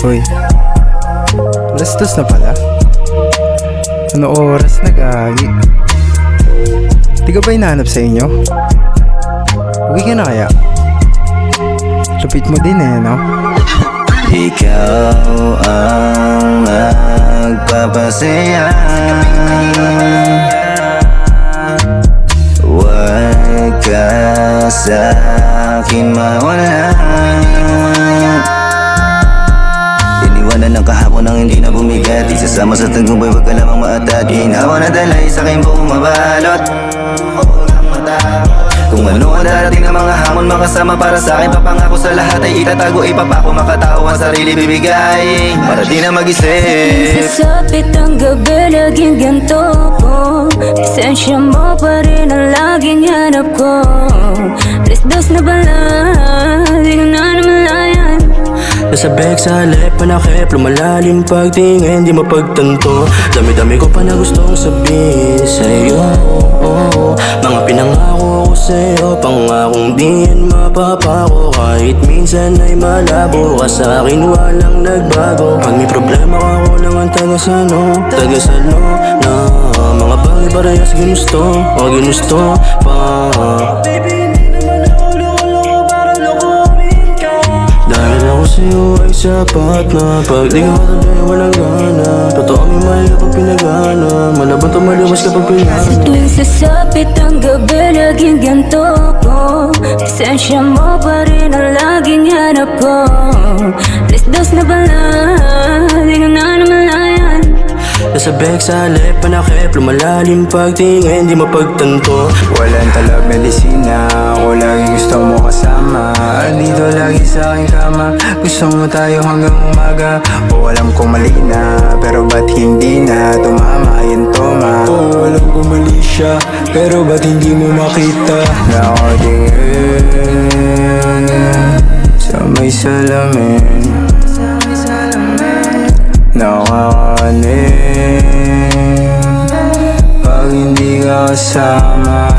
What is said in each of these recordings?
Hoy, alas 2 na pala. Ano oras na, gagi? Di ka ba hinahanap sa inyo? Uwi ka na kaya? Lupit mo din eh, no? Ikaw ang nagpapasaya. Huwag ka sa'kin mawala. Iniwanan ng kahapon ang hindi na bumigat. Isasama sa tagumpay, wag ka lamang maatat. Ginawa na dalay sa aking buong mabalot. Kung ano ang darating ng mga hamon makasama para sa akin, papangako sa lahat ay itatago, ipapako, makatao ang sarili bibigay para di na mag-isip. Sasapit ang gabi, laging ganito ko. Esensya mo pa rin ang laging hanap ko. Alas 2 na pala, di ko na namalayan. Nasa bag sa halip, panakip, lumalalim pagtingin, di mapagtanto. Dami-dami ko pa na gustong sabihin sa'yo. Mga pinangako ko sa'yo, pangakong di yan mapapako. Kahit minsan ay malabo ka sa'kin, walang nagbago. Pag may problema ka, ako lang ang tagasalo na mga bagay parehas ginusto o ginusto pa. Dahil ako sa'yo ay sapat na pag di ka katabi walang gana. Totoo may mali kapag pinagana, malabang tumaliwas kapag pinagana. Sa tuwing sasapit ang gabi, laging ganito ko. Esensya mo pa rin ang laging hanap ko. Alas 2 na pala, di ko na namalayan. Nasa bag sa halip, panakip, lumalalim pagtingin, di mapagtanto. Walang talag medisina, ako lagi gusto mo kasama. Andito lagi sa aking kama, gusto mo tayo hanggang umaga. O alam kong mali na, pero ba't hindi na tumama yung toma? O alam kong mali siya, pero ba't hindi mo makita? Nakatingin sa may salamin, nakakanin pag hindi ka kasama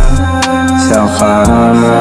sa kama.